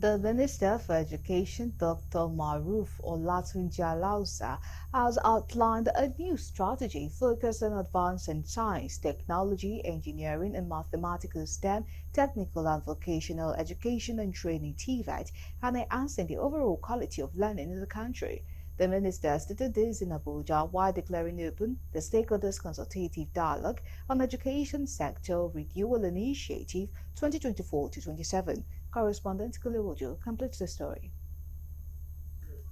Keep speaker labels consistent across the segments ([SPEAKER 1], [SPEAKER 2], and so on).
[SPEAKER 1] The Minister for Education, Dr. Maruf Olatunji Alausa, has outlined a new strategy focused on advancing science, technology, engineering, and mathematical STEM, technical and vocational education and training TVET, and enhancing the overall quality of learning in the country. The minister stated this in Abuja while declaring open the Stakeholders Consultative Dialogue on Education Sector Renewal Initiative 2024-27. Correspondent Kulewojo completes the story.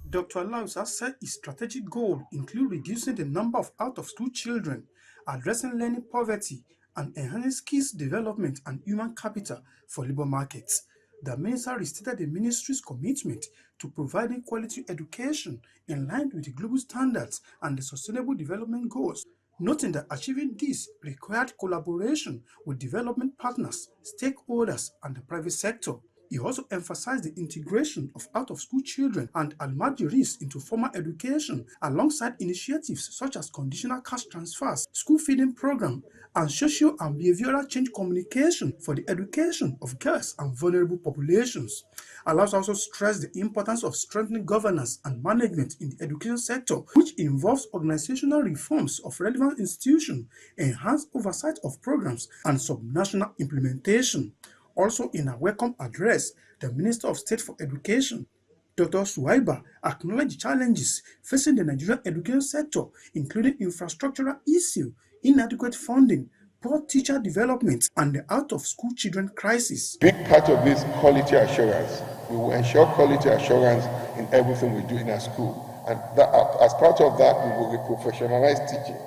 [SPEAKER 2] Dr. Lausa said his strategic goal include reducing the number of out-of-school children, addressing learning poverty, and enhancing skills development and human capital for labor markets. The minister restated the ministry's commitment to providing quality education in line with the global standards and the Sustainable Development Goals, noting that achieving this required collaboration with development partners, stakeholders, and the private sector. He also emphasized the integration of out-of-school children and almajiris into formal education alongside initiatives such as conditional cash transfers, school feeding program, and social and behavioral change communication for the education of girls and vulnerable populations. Allows also stressed the importance of strengthening governance and management in the education sector, which involves organizational reforms of relevant institutions, enhanced oversight of programs, and subnational implementation. Also in a welcome address, the Minister of State for Education, Dr. Suwaiba, acknowledged challenges facing the Nigerian education sector, including infrastructural issues, inadequate funding, poor teacher development, and the out-of-school children crisis.
[SPEAKER 3] Big part of this quality assurance. We will ensure quality assurance in everything we do in our school. And that, as part of that, we will professionalize teaching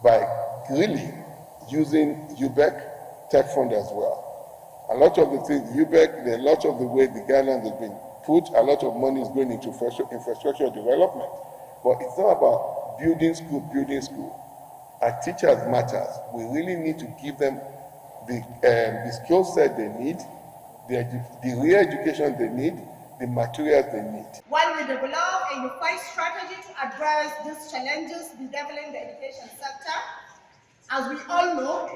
[SPEAKER 3] by really using UBEC Tech Fund as well. A lot of the things, UBEC, a lot of the way the guidelines have been put, a lot of money is going into infrastructure development. But it's not about building school. Our teachers matters. We really need to give them the skill set they need, the real education they need, the materials they need.
[SPEAKER 4] While we develop a unified strategy to address these challenges bedeviling the education sector, as we all know,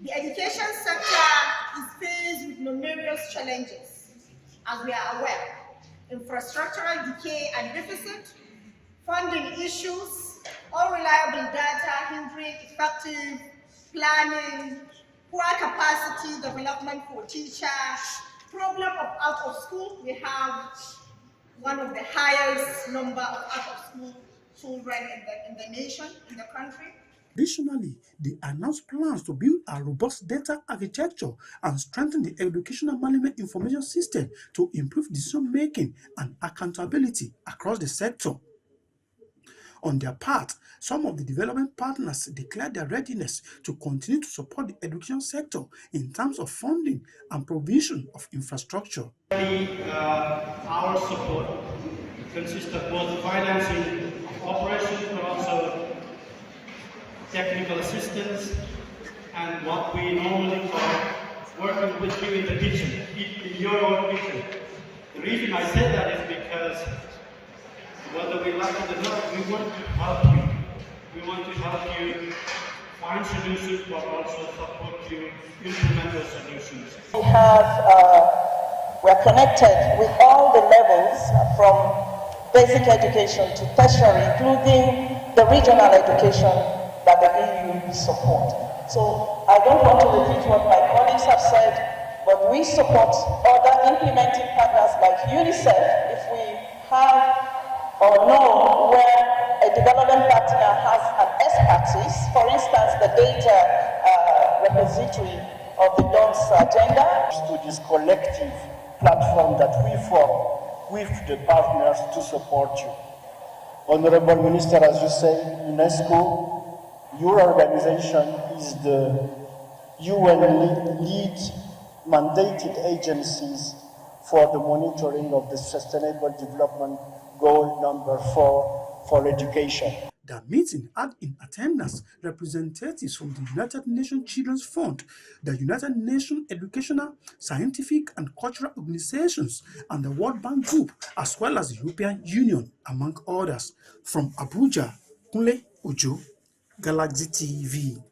[SPEAKER 4] the education sector is faced with numerous challenges, as we are aware. Infrastructural decay and deficit, funding issues, unreliable data hindering effective planning, poor capacity development for teachers, problem of out of school. We have one of the highest number of out of school children in the nation, in the country.
[SPEAKER 2] Additionally, they announced plans to build a robust data architecture and strengthen the educational management information system to improve decision-making and accountability across the sector. On their part, some of the development partners declared their readiness to continue to support the education sector in terms of funding and provision of infrastructure.
[SPEAKER 5] Our support consists of both financing of operations, but also technical assistance, and what we normally call working with you in the kitchen, in your own kitchen. The reason I said that is because whether we like it or not, we want to help you. We want to help you find solutions, but also support you implement those solutions.
[SPEAKER 6] We're connected with all the levels from basic education to tertiary, including the regional education that the EU support. So I don't want to repeat what my colleagues have said, but we support other implementing partners like UNICEF if we have or know where a development partner has an expertise, for instance, the data repository of the DONS agenda.
[SPEAKER 7] To this collective platform that we form with the partners to support you. Honorable Minister, as you say, UNESCO, your organization is the UN lead mandated agencies for the monitoring of the Sustainable Development Goal number 4 for education.
[SPEAKER 2] The meeting had in attendance representatives from the United Nations Children's Fund, the United Nations Educational, Scientific and Cultural Organizations, and the World Bank Group, as well as the European Union, among others. From Abuja, Kunle Ojo, Galaxy TV.